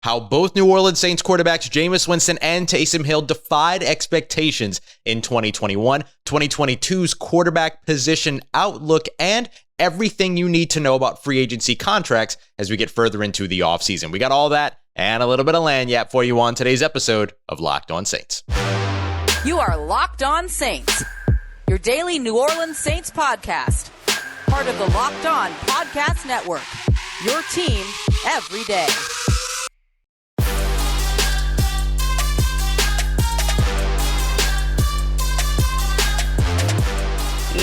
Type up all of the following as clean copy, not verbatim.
How both New Orleans Saints quarterbacks Jameis Winston and Taysom Hill defied expectations in 2021, 2022's quarterback position outlook, and everything you need to know about free agency contracts as we get further into the offseason. We got all that and a little bit of lagniappe for you on today's episode of Locked On Saints. You are Locked On Saints, your daily New Orleans Saints podcast. Part of the Locked On Podcast Network, your team every day.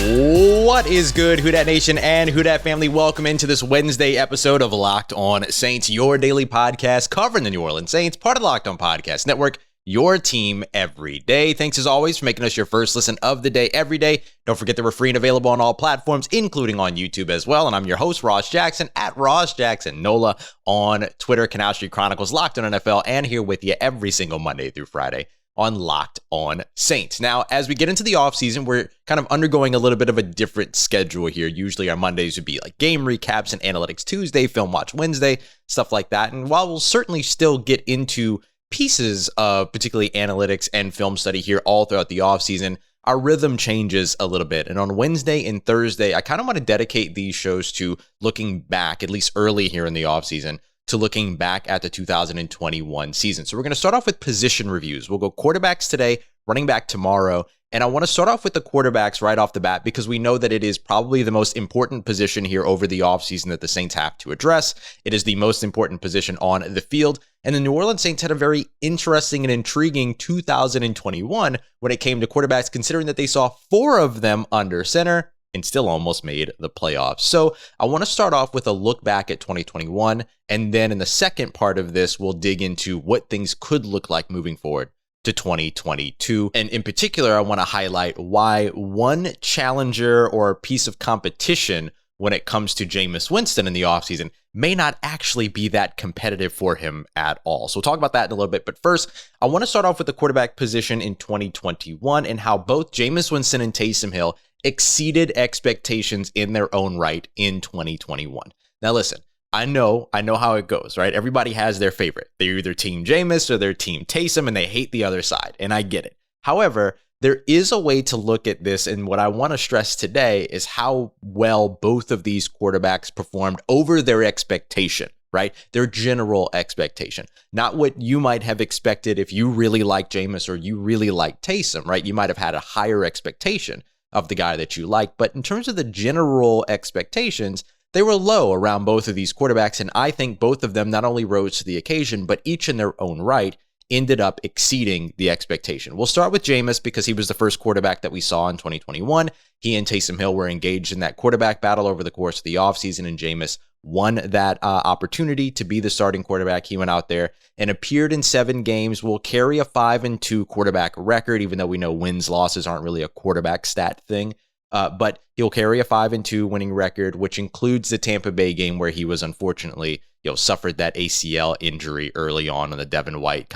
What is good, Who Dat Nation and Who Dat family? Welcome into this Wednesday episode of Locked On Saints, your daily podcast covering the New Orleans Saints, part of the Locked On Podcast Network, your team every day. Thanks as always for making us your first listen of the day every day. Don't forget that we're free and available on all platforms, including on YouTube as well. And I'm your host, Ross Jackson, at Ross Jackson Nola on Twitter, Canal Street Chronicles, Locked On NFL, and here with you every single Monday through Friday on Locked On Saints. Now, as we get into the offseason, we're kind of undergoing a little bit of a different schedule here. Usually our Mondays would be like game recaps and analytics Tuesday, film watch Wednesday, stuff like that. And while we'll certainly still get into pieces of particularly analytics and film study here all throughout the offseason, our rhythm changes a little bit. And on Wednesday and Thursday, I kind of want to dedicate these shows to looking back, at least early here in the offseason, to looking back at the 2021 season. So we're going to start off with position reviews. We'll go quarterbacks today, running back tomorrow. And I want to start off with the quarterbacks right off the bat because we know that it is probably the most important position here over the offseason that the Saints have to address. It is the most important position on the field. And the New Orleans Saints had a very interesting and intriguing 2021 when it came to quarterbacks, considering that they saw 4 of them under center and still almost made the playoffs. So I want to start off with a look back at 2021. And then in the second part of this, we'll dig into what things could look like moving forward to 2022. And in particular, I want to highlight why one challenger or piece of competition when it comes to Jameis Winston in the offseason may not actually be that competitive for him at all. So we'll talk about that in a little bit. But first, I want to start off with the quarterback position in 2021 and how both Jameis Winston and Taysom Hill exceeded expectations in their own right in 2021. Now listen, I know how it goes, right? Everybody has their favorite. They're either team Jameis or they're team Taysom and they hate the other side, and I get it. However, there is a way to look at this, and what I want to stress today is how well both of these quarterbacks performed over their expectation, right? Their general expectation. Not what you might have expected if you really like Jameis or you really like Taysom, right? You might have had a higher expectation of the guy that you like, but in terms of the general expectations, they were low around both of these quarterbacks, and I think both of them not only rose to the occasion, but each in their own right ended up exceeding the expectation. We'll start with Jameis because he was the first quarterback that we saw in 2021. He and Taysom Hill were engaged in that quarterback battle over the course of the offseason, and Jameis won that opportunity to be the starting quarterback. He went out there and appeared in 7 games, will carry a 5-2 quarterback record, even though we know wins, losses aren't really a quarterback stat thing. But he'll carry a 5-2 winning record, which includes the Tampa Bay game where he was unfortunately, suffered that ACL injury early on the Devin White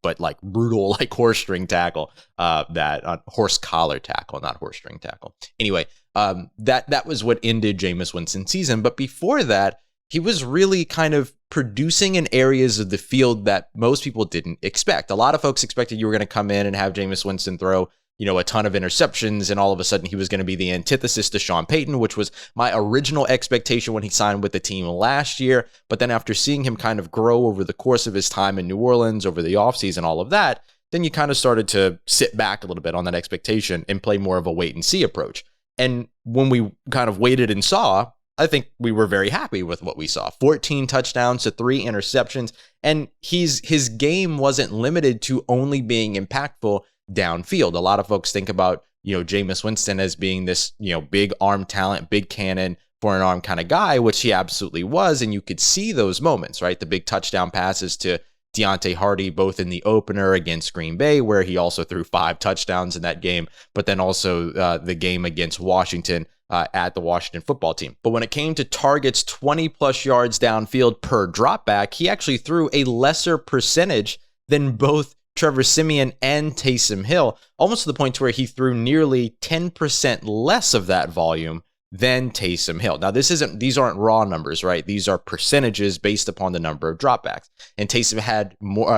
but like brutal, like horse string tackle, that horse collar tackle, not horse string tackle. Anyway, that was what ended Jameis Winston's season. But before that, he was really kind of producing in areas of the field that most people didn't expect. A lot of folks expected you were going to come in and have Jameis Winston throw a ton of interceptions, and all of a sudden he was going to be the antithesis to Sean Payton, which was my original expectation when he signed with the team last year. But then after seeing him kind of grow over the course of his time in New Orleans, over the offseason, all of that, then you kind of started to sit back a little bit on that expectation and play more of a wait and see approach. And when we kind of waited and saw, I think we were very happy with what we saw. 14 touchdowns to 3 interceptions, and his game wasn't limited to only being impactful downfield. A lot of folks think about, Jameis Winston as being this, big arm talent, big cannon for an arm kind of guy, which he absolutely was. And you could see those moments, right? The big touchdown passes to Deontay Hardy, both in the opener against Green Bay, where he also threw 5 touchdowns in that game, but then also the game against Washington at the Washington football team. But when it came to targets 20 plus yards downfield per dropback, he actually threw a lesser percentage than both Trevor Simeon and Taysom Hill, almost to the point where he threw nearly 10% less of that volume than Taysom Hill. Now, these aren't raw numbers, right? These are percentages based upon the number of dropbacks. And Taysom had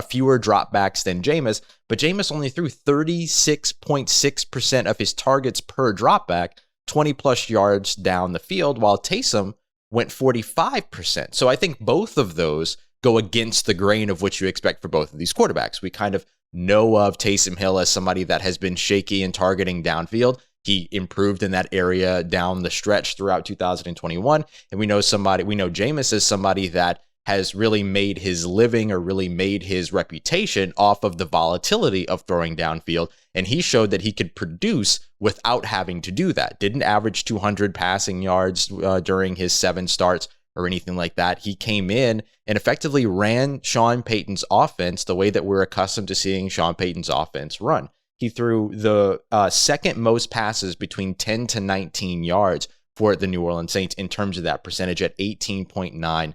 fewer dropbacks than Jameis, but Jameis only threw 36.6% of his targets per dropback, 20 plus yards down the field, while Taysom went 45%. So I think both of those go against the grain of what you expect for both of these quarterbacks. We kind of know of Taysom Hill as somebody that has been shaky in targeting downfield. He improved in that area down the stretch throughout 2021. And we know Jameis as somebody that has really made his living or really made his reputation off of the volatility of throwing downfield. And he showed that he could produce without having to do that. Didn't average 200 passing yards during his 7 starts or anything like that. He came in and effectively ran Sean Payton's offense the way that we're accustomed to seeing Sean Payton's offense run. He threw the second most passes between 10 to 19 yards for the New Orleans Saints in terms of that percentage at 18.9%.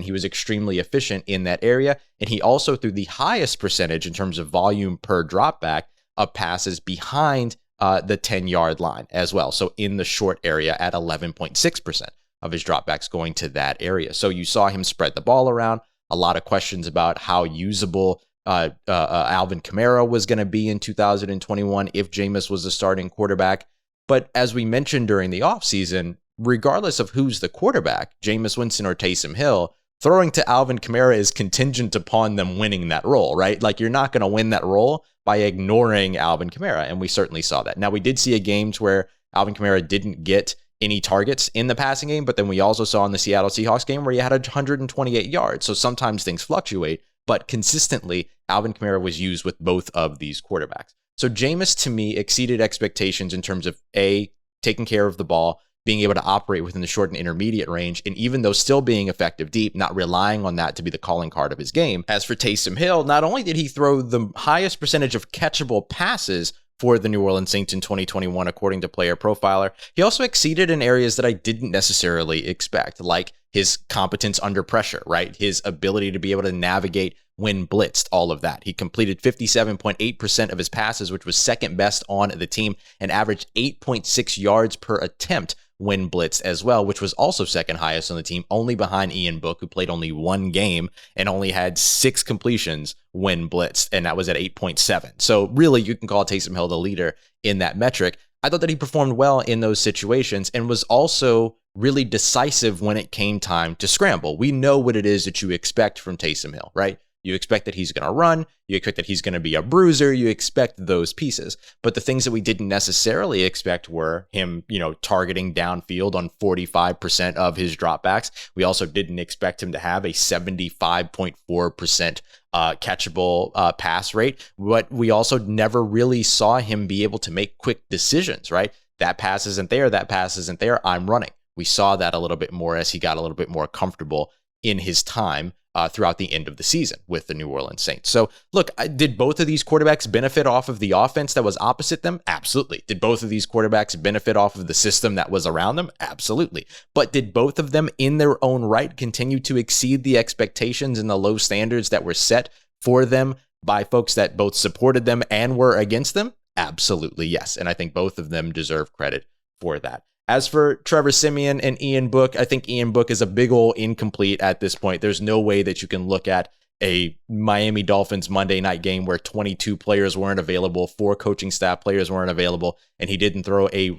He was extremely efficient in that area. And he also threw the highest percentage in terms of volume per dropback of passes behind the 10-yard line as well. So in the short area at 11.6% of his dropbacks going to that area. So you saw him spread the ball around. A lot of questions about how usable Alvin Kamara was going to be in 2021 if Jameis was the starting quarterback. But as we mentioned during the offseason, regardless of who's the quarterback, Jameis Winston or Taysom Hill, throwing to Alvin Kamara is contingent upon them winning that role, right? Like, you're not going to win that role by ignoring Alvin Kamara, and we certainly saw that. Now, we did see a games where Alvin Kamara didn't get any targets in the passing game, but then we also saw in the Seattle Seahawks game where he had 128 yards. So sometimes things fluctuate, but consistently, Alvin Kamara was used with both of these quarterbacks. So Jameis, to me, exceeded expectations in terms of A, taking care of the ball, being able to operate within the short and intermediate range, and even though still being effective deep, not relying on that to be the calling card of his game. As for Taysom Hill, not only did he throw the highest percentage of catchable passes for the New Orleans Saints in 2021, according to Player Profiler, he also exceeded in areas that I didn't necessarily expect, like his competence under pressure, right? His ability to be able to navigate when blitzed, all of that. He completed 57.8% of his passes, which was second best on the team, and averaged 8.6 yards per attempt when blitzed as well, which was also second highest on the team, only behind Ian Book, who played only 1 game and only had 6 completions when blitzed, and that was at 8.7. So really, you can call Taysom Hill the leader in that metric. I thought that he performed well in those situations and was also really decisive when it came time to scramble. We know what it is that you expect from Taysom Hill, right? You expect that he's going to run. You expect that he's going to be a bruiser. You expect those pieces. But the things that we didn't necessarily expect were him, targeting downfield on 45% of his dropbacks. We also didn't expect him to have a 75.4% catchable pass rate. But we also never really saw him be able to make quick decisions, right? That pass isn't there. That pass isn't there. I'm running. We saw that a little bit more as he got a little bit more comfortable in his time throughout the end of the season with the New Orleans Saints. So look, did both of these quarterbacks benefit off of the offense that was opposite them? Absolutely. Did both of these quarterbacks benefit off of the system that was around them? Absolutely. But did both of them in their own right continue to exceed the expectations and the low standards that were set for them by folks that both supported them and were against them? Absolutely, yes. And I think both of them deserve credit for that. As for Trevor Simeon and Ian Book, I think Ian Book is a big ol' incomplete at this point. There's no way that you can look at a Miami Dolphins Monday night game where 22 players weren't available, 4 coaching staff players weren't available, and he didn't throw a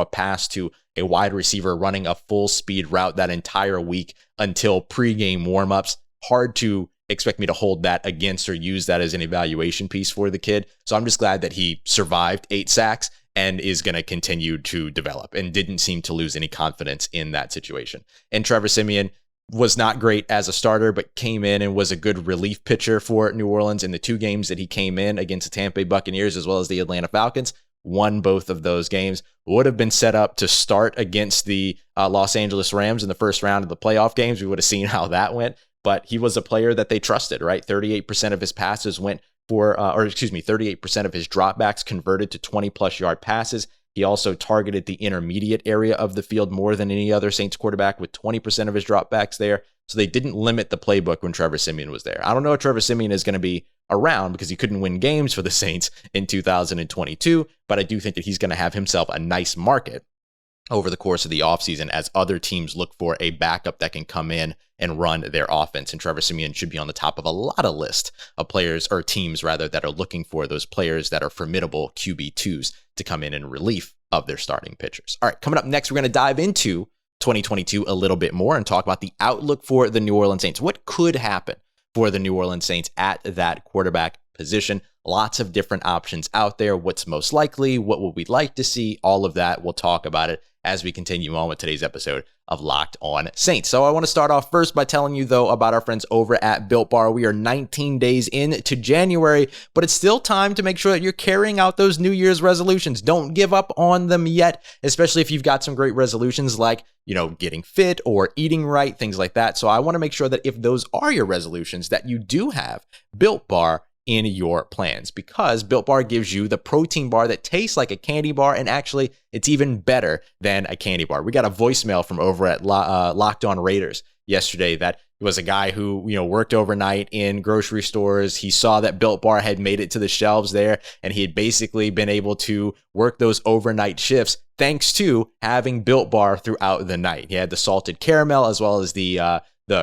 pass to a wide receiver running a full speed route that entire week until pregame warmups. Hard to expect me to hold that against or use that as an evaluation piece for the kid. So I'm just glad that he survived 8 sacks and is going to continue to develop and didn't seem to lose any confidence in that situation. And Trevor Simeon was not great as a starter, but came in and was a good relief pitcher for New Orleans in the 2 games that he came in against the Tampa Bay Buccaneers as well as the Atlanta Falcons. Won both of those games. Would have been set up to start against the Los Angeles Rams in the first round of the playoff games. We would have seen how that went, but he was a player that they trusted, right? 38% of his passes went 38% of his dropbacks converted to 20-plus yard passes. He also targeted the intermediate area of the field more than any other Saints quarterback with 20% of his dropbacks there. So they didn't limit the playbook when Trevor Simeon was there. I don't know if Trevor Simeon is going to be around because he couldn't win games for the Saints in 2022, but I do think that he's going to have himself a nice market over the course of the offseason as other teams look for a backup that can come in and run their offense. And Trevor Simeon should be on the top of a lot of lists of players, or teams rather, that are looking for those players that are formidable QB2s to come in relief of their starting pitchers. All right, coming up next, we're going to dive into 2022 a little bit more and talk about the outlook for the New Orleans Saints. What could happen for the New Orleans Saints at that quarterback position? Lots of different options out there. What's most likely? What would we like to see? All of that. We'll talk about it as we continue on with today's episode of Locked On Saints. So I want to start off first by telling you, though, about our friends over at Built Bar. We are 19 days into January, but it's still time to make sure that you're carrying out those New Year's resolutions. Don't give up on them yet, especially if you've got some great resolutions like, getting fit or eating right, things like that. So I want to make sure that if those are your resolutions, that you do have Built Bar in your plans, because Built Bar gives you the protein bar that tastes like a candy bar, and actually it's even better than a candy bar. We got a voicemail from over at Locked On Raiders yesterday that was a guy who worked overnight in grocery stores. He saw that Built Bar had made it to the shelves there, and he had basically been able to work those overnight shifts thanks to having Built Bar throughout the night. He had the salted caramel as well as the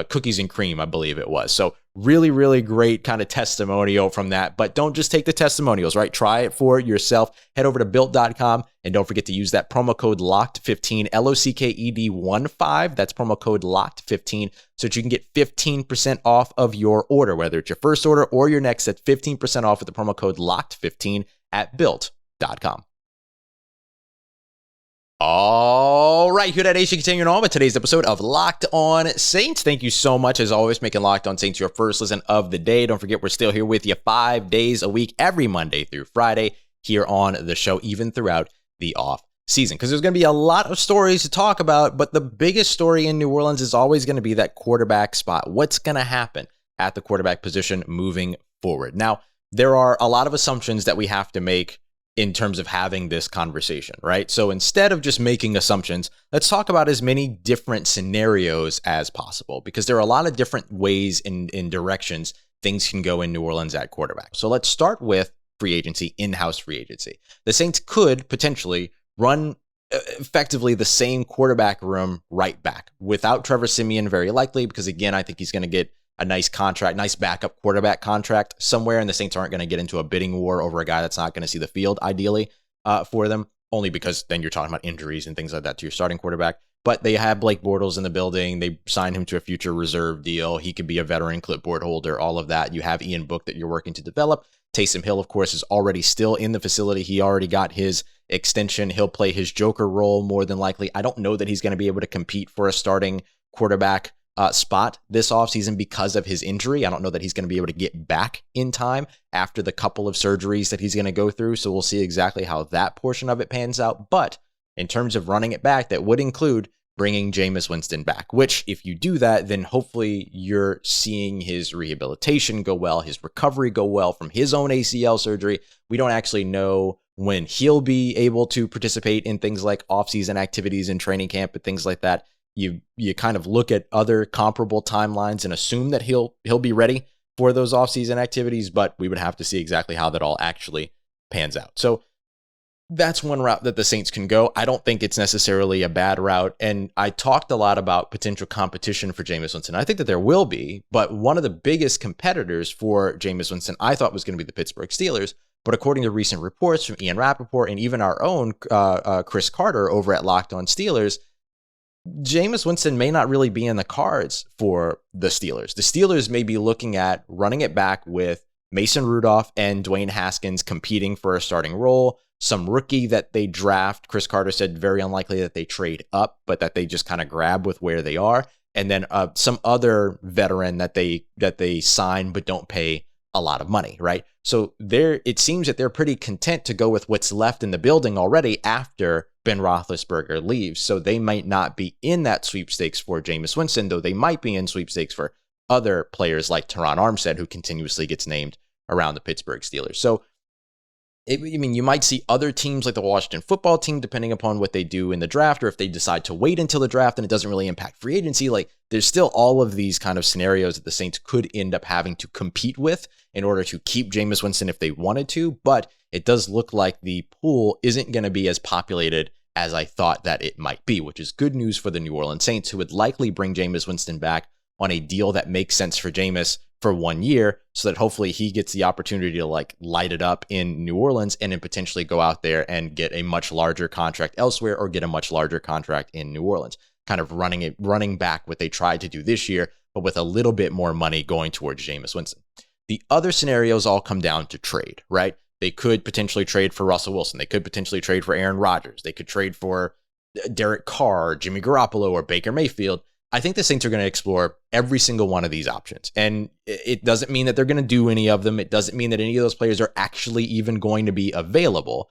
cookies and cream, I believe it was. So really, really great kind of testimonial from that. But don't just take the testimonials, right? Try it for yourself. Head over to built.com and don't forget to use that promo code LOCKED15, LOCKED15. That's promo code LOCKED15 so that you can get 15% off of your order, whether it's your first order or your next. That's 15% off with the promo code LOCKED15 at built.com. All right, Who Dat Nation, continuing on with today's episode of Locked On Saints. Thank you so much, as always, making Locked On Saints your first listen of the day. Don't forget, we're still here with you 5 days a week, every Monday through Friday here on the show, even throughout the off season, because there's going to be a lot of stories to talk about. But the biggest story in New Orleans is always going to be that quarterback spot. What's going to happen at the quarterback position moving forward? Now, there are a lot of assumptions that we have to make in terms of having this conversation, right? So instead of just making assumptions, let's talk about as many different scenarios as possible, because there are a lot of different ways in directions things can go in New Orleans at quarterback. So let's start with free agency, in-house free agency. The Saints could potentially run effectively the same quarterback room right back without Trevor Simeon, very likely, because again, I think he's going to get a nice contract, nice backup quarterback contract somewhere, and the Saints aren't going to get into a bidding war over a guy that's not going to see the field, ideally, for them, only because then you're talking about injuries and things like that to your starting quarterback. But they have Blake Bortles in the building. They signed him to a future reserve deal. He could be a veteran clipboard holder, all of that. You have Ian Book that you're working to develop. Taysom Hill, of course, is already still in the facility. He already got his extension. He'll play his Joker role more than likely. I don't know that he's going to be able to compete for a starting quarterback spot this offseason because of his injury. I don't know that he's going to be able to get back in time after the couple of surgeries that he's going to go through. So we'll see exactly how that portion of it pans out. But in terms of running it back, that would include bringing Jameis Winston back, which if you do that, then hopefully you're seeing his rehabilitation go well, his recovery go well from his own ACL surgery. We don't actually know when he'll be able to participate in things like offseason activities and training camp and things like that. You kind of look at other comparable timelines and assume that he'll be ready for those offseason activities, but we would have to see exactly how that all actually pans out. So that's one route that the Saints can go. I don't think it's necessarily a bad route, and I talked a lot about potential competition for Jameis Winston. I think that there will be, but one of the biggest competitors for Jameis Winston I thought was going to be the Pittsburgh Steelers. But according to recent reports from Ian Rappaport and even our own Chris Carter over at Locked On Steelers, Jameis Winston may not really be in the cards for the Steelers. The Steelers may be looking at running it back with Mason Rudolph and Dwayne Haskins competing for a starting role. Some rookie that they draft, Chris Carter said very unlikely that they trade up, but that they just kind of grab with where they are. And then some other veteran that they sign but don't pay a lot of money, right? So it seems that they're pretty content to go with what's left in the building already after Ben Roethlisberger leaves. So they might not be in that sweepstakes for Jameis Winston, though they might be in sweepstakes for other players like Teron Armstead, who continuously gets named around the Pittsburgh Steelers. So you might see other teams like the Washington football team, depending upon what they do in the draft, or if they decide to wait until the draft and it doesn't really impact free agency. Like, there's still all of these kind of scenarios that the Saints could end up having to compete with in order to keep Jameis Winston if they wanted to. But it does look like the pool isn't going to be as populated as I thought that it might be, which is good news for the New Orleans Saints, who would likely bring Jameis Winston back on a deal that makes sense for Jameis for 1 year, so that hopefully he gets the opportunity to like light it up in New Orleans and then potentially go out there and get a much larger contract elsewhere or get a much larger contract in New Orleans. Kind of running back what they tried to do this year, but with a little bit more money going towards Jameis Winston. The other scenarios all come down to trade, right? They could potentially trade for Russell Wilson. They could potentially trade for Aaron Rodgers. They could trade for Derek Carr, Jimmy Garoppolo, or Baker Mayfield. I think the Saints are going to explore every single one of these options. And it doesn't mean that they're going to do any of them. It doesn't mean that any of those players are actually even going to be available.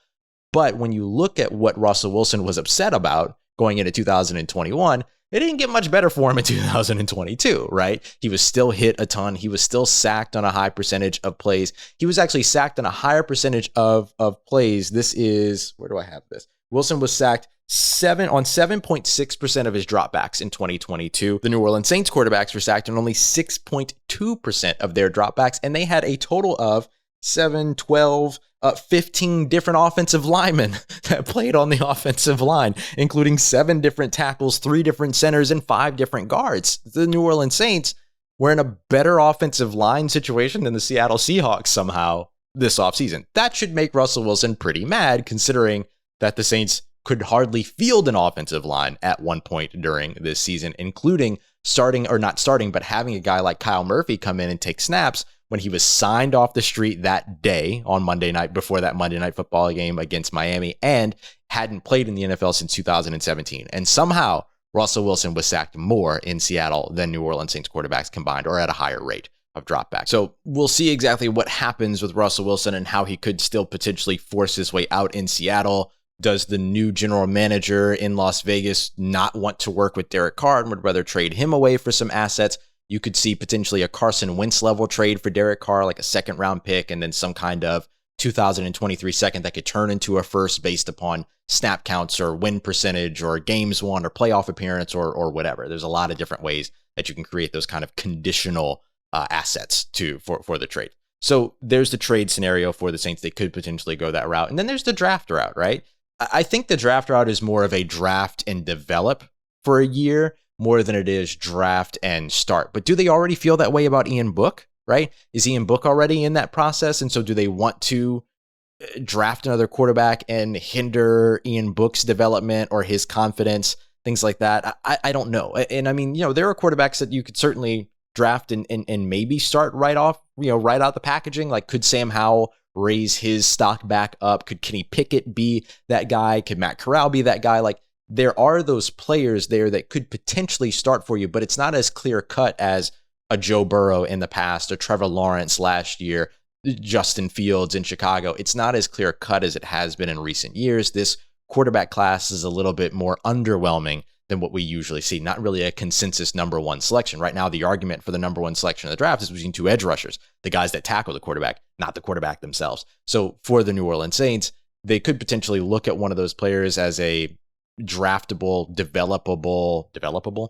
But when you look at what Russell Wilson was upset about going into 2021, it didn't get much better for him in 2022, right? He was still hit a ton. He was still sacked on a high percentage of plays. He was actually sacked on a higher percentage of plays. This is, where do I have this? Wilson was sacked 7.6% of his dropbacks in 2022. The New Orleans Saints quarterbacks were sacked on only 6.2% of their dropbacks, and they had a total of 7, 12, 15 different offensive linemen that played on the offensive line, including 7 different tackles, 3 different centers, and 5 different guards. The New Orleans Saints were in a better offensive line situation than the Seattle Seahawks somehow this offseason. That should make Russell Wilson pretty mad, considering that the Saints could hardly field an offensive line at one point during this season, including having a guy like Kyle Murphy come in and take snaps when he was signed off the street that day on Monday night before that Monday Night Football game against Miami and hadn't played in the NFL since 2017. And somehow Russell Wilson was sacked more in Seattle than New Orleans Saints quarterbacks combined, or at a higher rate of dropback. So we'll see exactly what happens with Russell Wilson and how he could still potentially force his way out in Seattle. Does the new general manager in Las Vegas not want to work with Derek Carr and would rather trade him away for some assets? You could see potentially a Carson Wentz level trade for Derek Carr, like a 2nd round pick, and then some kind of 2023 second that could turn into a first based upon snap counts or win percentage or games won or playoff appearance or whatever. There's a lot of different ways that you can create those kind of conditional assets for the trade. So there's the trade scenario for the Saints. They could potentially go that route. And then there's the draft route, right? I think the draft route is more of a draft and develop for a year more than it is draft and start. But do they already feel that way about Ian Book, right? Is Ian Book already in that process? And so do they want to draft another quarterback and hinder Ian Book's development or his confidence, things like that? I don't know. And I mean, there are quarterbacks that you could certainly draft and maybe start right off, right out the packaging. Like, could Sam Howell raise his stock back up? Could Kenny Pickett be that guy? Could Matt Corral be that guy? Like, there are those players there that could potentially start for you, but it's not as clear cut as a Joe Burrow in the past, or Trevor Lawrence last year, Justin Fields in Chicago. It's not as clear cut as it has been in recent years. This quarterback class is a little bit more underwhelming than what we usually see. Not really a consensus number 1 selection. Right now, the argument for the number 1 selection of the draft is between 2 edge rushers, the guys that tackle the quarterback, not the quarterback themselves. So for the New Orleans Saints, they could potentially look at one of those players as a draftable, developable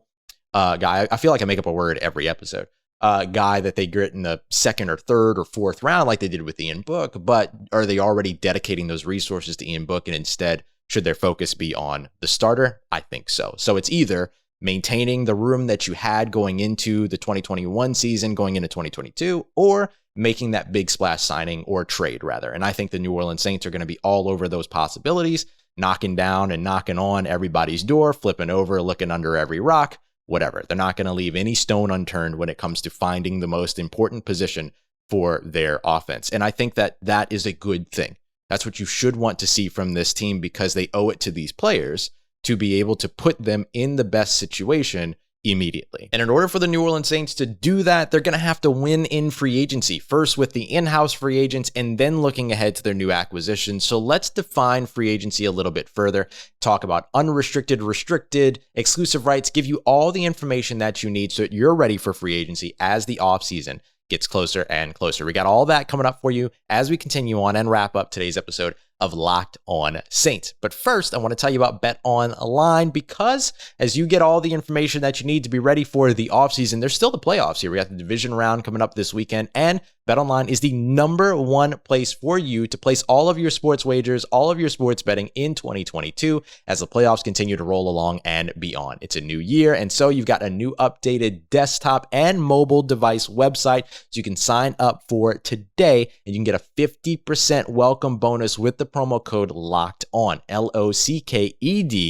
guy. I feel like I make up a word every episode. Guy that they get in the 2nd or 3rd or 4th round, like they did with Ian Book. But are they already dedicating those resources to Ian Book, and instead should their focus be on the starter? I think so. So it's either maintaining the room that you had going into the 2021 season, going into 2022, or making that big splash signing or trade rather. And I think the New Orleans Saints are going to be all over those possibilities, knocking down and knocking on everybody's door, flipping over, looking under every rock, whatever. They're not going to leave any stone unturned when it comes to finding the most important position for their offense. And I think that that is a good thing. That's what you should want to see from this team, because they owe it to these players to be able to put them in the best situation immediately. And in order for the New Orleans Saints to do that, they're going to have to win in free agency, first with the in-house free agents and then looking ahead to their new acquisitions. So let's define free agency a little bit further, talk about unrestricted, restricted, exclusive rights, give you all the information that you need so that you're ready for free agency as the offseason gets closer and closer. We got all that coming up for you as we continue on and wrap up today's episode of Locked On Saints. But first, I want to tell you about Bet Online, because as you get all the information that you need to be ready for the offseason, there's still the playoffs here. We got the division round coming up this weekend, and BetOnline is the number one place for you to place all of your sports wagers, all of your sports betting in 2022 as the playoffs continue to roll along and beyond. It's a new year, and so you've got a new updated desktop and mobile device website, so you can sign up for today, and you can get a 50% welcome bonus with the promo code LOCKEDON, LOCKEDON.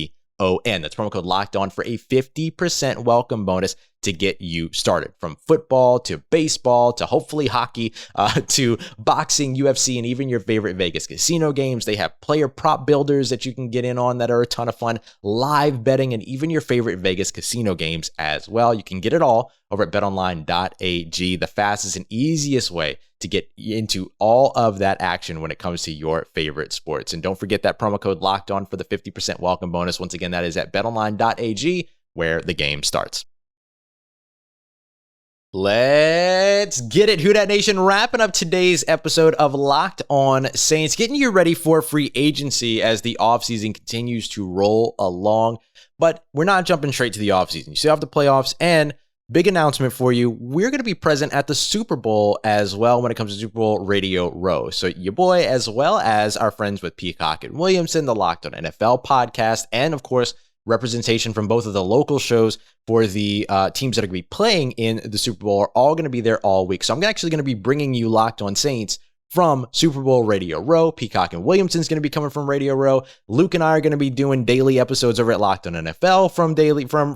That's promo code LOCKEDON for a 50% welcome bonus to get you started. From football to baseball to hopefully hockey to boxing, UFC, and even your favorite Vegas casino games. They have player prop builders that you can get in on that are a ton of fun, live betting, and even your favorite Vegas casino games as well. You can get it all over at betonline.ag, the fastest and easiest way to get into all of that action when it comes to your favorite sports. And don't forget that promo code Locked On for the 50% welcome bonus. Once again, that is at betonline.ag, where the game starts. Let's get it, Who Dat Nation. Wrapping up today's episode of Locked On Saints, getting you ready for free agency as the offseason continues to roll along. But we're not jumping straight to the offseason. You still have the playoffs, and big announcement for you. We're going to be present at the Super Bowl as well when it comes to Super Bowl Radio Row. So your boy, as well as our friends with Peacock and Williamson, the Locked On NFL podcast, and of course, representation from both of the local shows for the teams that are going to be playing in the Super Bowl are all going to be there all week. So I'm actually going to be bringing you Locked On Saints from Super Bowl Radio Row. Peacock and Williamson's going to be coming from Radio Row. Luke and I are going to be doing daily episodes over at Locked On NFL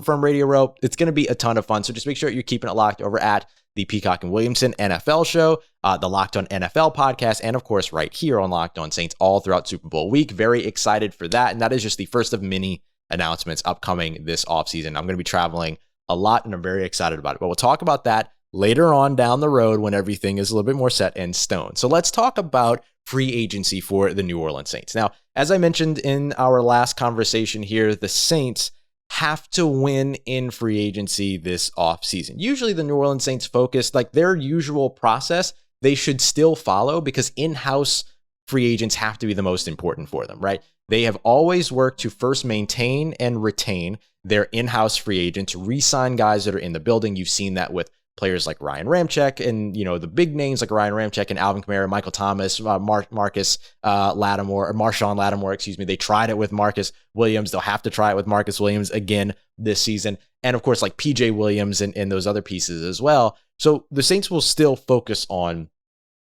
from Radio Row. It's going to be a ton of fun. So just make sure you're keeping it locked over at the Peacock and Williamson NFL show, the Locked On NFL podcast, and of course right here on Locked On Saints all throughout Super Bowl week. Very excited for that. And that is just the first of many announcements upcoming this offseason. I'm going to be traveling a lot, and I'm very excited about it. But we'll talk about that later on down the road when everything is a little bit more set in stone. So let's talk about free agency for the New Orleans Saints. Now, as I mentioned in our last conversation here, the Saints have to win in free agency this offseason. Usually the New Orleans Saints focus, like their usual process, they should still follow because in-house free agents have to be the most important for them, right? They have always worked to first maintain and retain their in-house free agents, re-sign guys that are in the building. You've seen that with players like Ryan Ramczyk and, the big names like Ryan Ramczyk and Alvin Kamara, Michael Thomas, Marshawn Lattimore, They tried it with Marcus Williams. They'll have to try it with Marcus Williams again this season. And of course, like PJ Williams and those other pieces as well. So the Saints will still focus on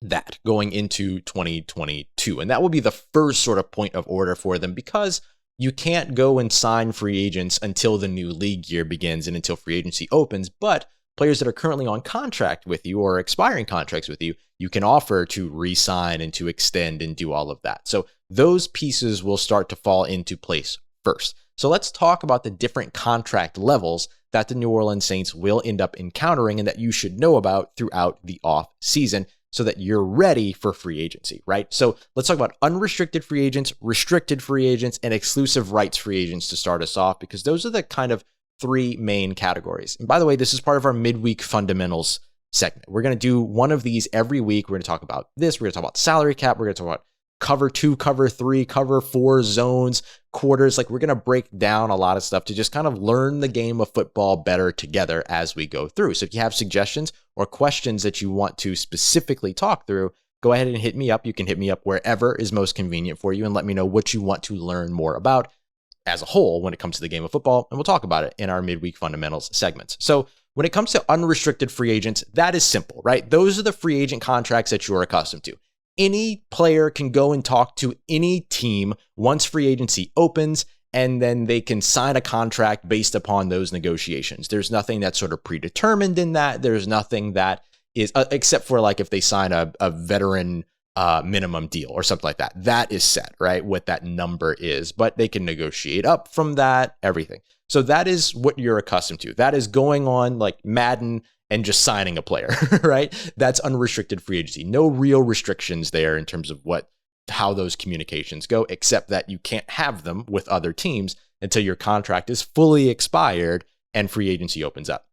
that going into 2022. And that will be the first sort of point of order for them because you can't go and sign free agents until the new league year begins and until free agency opens. But players that are currently on contract with you or expiring contracts with you, you can offer to re-sign and to extend and do all of that. So those pieces will start to fall into place first. So let's talk about the different contract levels that the New Orleans Saints will end up encountering and that you should know about throughout the off season, so that you're ready for free agency, right? So let's talk about unrestricted free agents, restricted free agents, and exclusive rights free agents to start us off, because those are the kind of three main categories. And by the way, this is part of our midweek fundamentals segment. We're going to do one of these every week. We're going to talk about this. We're going to talk about salary cap. We're going to talk about cover 2, cover 3, cover 4 zones, quarters. Like, we're going to break down a lot of stuff to just kind of learn the game of football better together as we go through. So if you have suggestions or questions that you want to specifically talk through, go ahead and hit me up. You can hit me up wherever is most convenient for you and let me know what you want to learn more about as a whole when it comes to the game of football. And we'll talk about it in our midweek fundamentals segments. So when it comes to unrestricted free agents, that is simple, right? Those are the free agent contracts that you're accustomed to. Any player can go and talk to any team once free agency opens, and then they can sign a contract based upon those negotiations. There's nothing that's sort of predetermined in that. There's nothing that is, except for like if they sign a veteran minimum deal or something like that. That is set, right? What that number is, but they can negotiate up from that, everything. So that is what you're accustomed to. That is going on like Madden and just signing a player, right? That's unrestricted free agency. No real restrictions there in terms of how those communications go, except that you can't have them with other teams until your contract is fully expired and free agency opens up.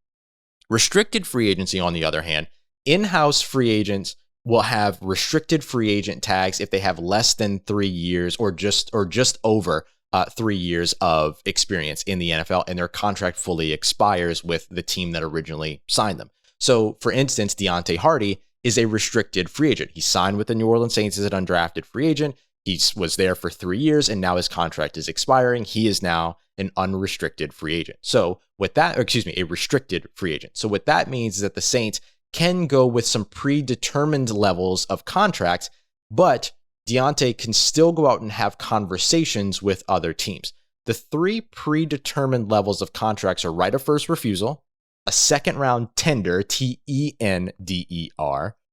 Restricted free agency, on the other hand, in-house free agents will have restricted free agent tags if they have less than 3 years or just over 3 years of experience in the NFL, and their contract fully expires with the team that originally signed them. So, for instance, Deontay Hardy, is a restricted free agent. He signed with the New Orleans Saints as an undrafted free agent. He was there for 3 years, and now his contract is expiring. He is now an unrestricted free agent. So with that, a restricted free agent. So what that means is that the Saints can go with some predetermined levels of contracts, but Deontay can still go out and have conversations with other teams. The 3 predetermined levels of contracts are right of first refusal, a second round tender, TENDER,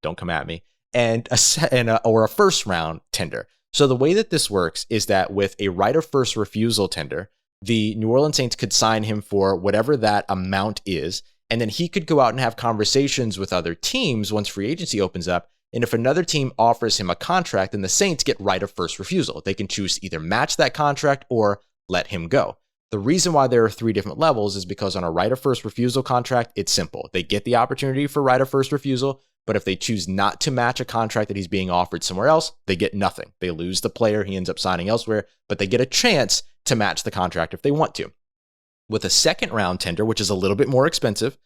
don't come at me, and a first round tender. So the way that this works is that with a right of first refusal tender, the New Orleans Saints could sign him for whatever that amount is, and then he could go out and have conversations with other teams once free agency opens up. And if another team offers him a contract, then the Saints get right of first refusal. They can choose to either match that contract or let him go. The reason why there are 3 different levels is because on a right of first refusal contract, it's simple. They get the opportunity for right of first refusal, but if they choose not to match a contract that he's being offered somewhere else, they get nothing. They lose the player, he ends up signing elsewhere, but they get a chance to match the contract if they want to. With a second round tender, which is a little bit more expensive,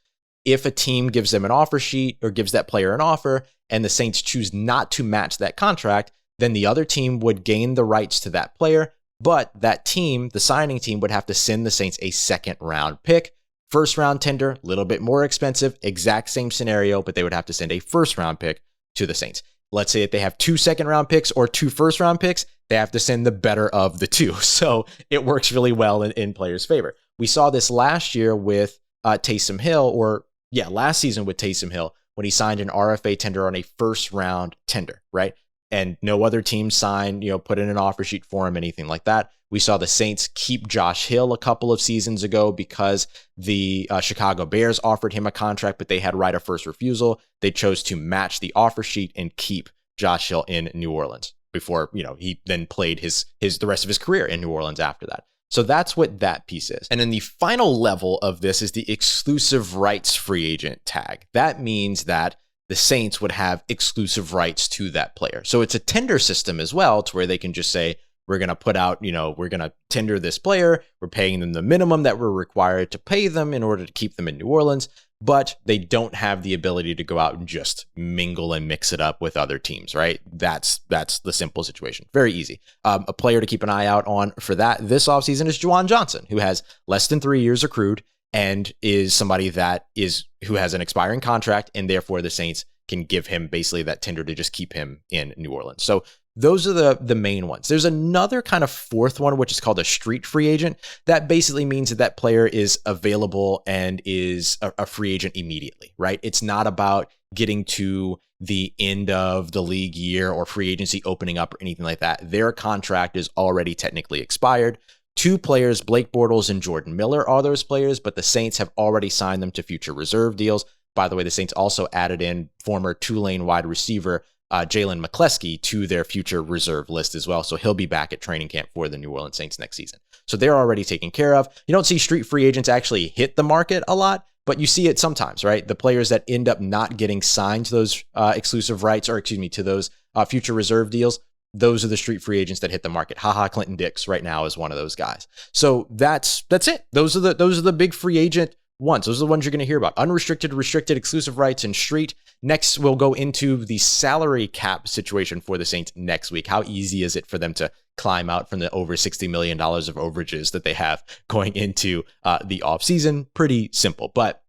if a team gives them an offer sheet or gives that player an offer and the Saints choose not to match that contract, then the other team would gain the rights to that player, but that team, the signing team, would have to send the Saints a second round pick. First round tender, a little bit more expensive, exact same scenario, but they would have to send a first round pick to the Saints. Let's say that they have 2 second round picks or 2 first round picks, they have to send the better of the 2. So it works really well in players' favor. We saw this last year with Taysom Hill, last season with Taysom Hill, when he signed an RFA tender on a first round tender, right? And no other team signed, put in an offer sheet for him, anything like that. We saw the Saints keep Josh Hill a couple of seasons ago because the Chicago Bears offered him a contract, but they had right of first refusal. They chose to match the offer sheet and keep Josh Hill in New Orleans before, he then played the rest of his career in New Orleans after that. So that's what that piece is. And then the final level of this is the exclusive rights free agent tag. That means that the Saints would have exclusive rights to that player. So it's a tender system as well, to where they can just say, we're going to put out, we're going to tender this player. We're paying them the minimum that we're required to pay them in order to keep them in New Orleans, but they don't have the ability to go out and just mingle and mix it up with other teams, right? That's the simple situation. Very easy. A player to keep an eye out on for that this offseason is Juwan Johnson, who has less than 3 years accrued and is somebody who has an expiring contract, and therefore the Saints can give him basically that tender to just keep him in New Orleans. So those are the main ones. There's another kind of fourth one, which is called a street free agent. That basically means that player is available and is a free agent immediately, right? It's not about getting to the end of the league year or free agency opening up or anything like that. Their contract is already technically expired. 2 players, Blake Bortles and Jordan Miller, are those players, but the Saints have already signed them to future reserve deals. By the way, the Saints also added in former Tulane wide receiver Jalen McCleskey to their future reserve list as well. So he'll be back at training camp for the New Orleans Saints next season. So they're already taken care of. You don't see street free agents actually hit the market a lot, but you see it sometimes, right? The players that end up not getting signed to those exclusive rights, to those future reserve deals, those are the street free agents that hit the market. Clinton Dix right now is one of those guys. So that's it. Those are the big free agent ones. Those are the ones you're going to hear about. Unrestricted, restricted, exclusive rights, and street. Next, we'll go into the salary cap situation for the Saints next week. How easy is it for them to climb out from the over $60 million of overages that they have going into the offseason? Pretty simple, but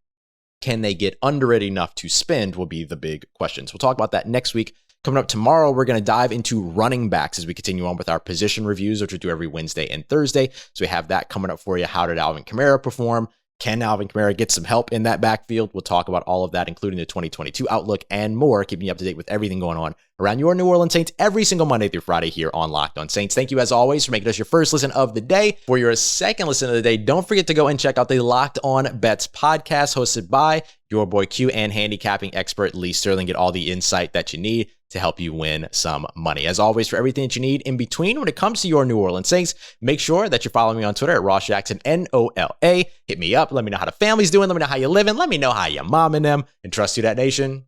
can they get under it enough to spend will be the big questions. We'll talk about that next week. Coming up tomorrow, we're going to dive into running backs as we continue on with our position reviews, which we do every Wednesday and Thursday. So we have that coming up for you. How did Alvin Kamara perform? Can Alvin Kamara get some help in that backfield? We'll talk about all of that, including the 2022 outlook and more, keeping you up to date with everything going on around your New Orleans Saints every single Monday through Friday here on Locked On Saints. Thank you, as always, for making us your first listen of the day. For your second listen of the day, don't forget to go and check out the Locked On Bets podcast hosted by your boy Q and handicapping expert Lee Sterling. Get all the insight that you need to help you win some money. As always, for everything that you need in between when it comes to your New Orleans Saints, make sure that you're following me on Twitter at Ross Jackson, NOLA. Hit me up. Let me know how the family's doing. Let me know how you're living. Let me know how you're momming them. And trust you, that nation.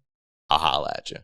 I'll holla at you.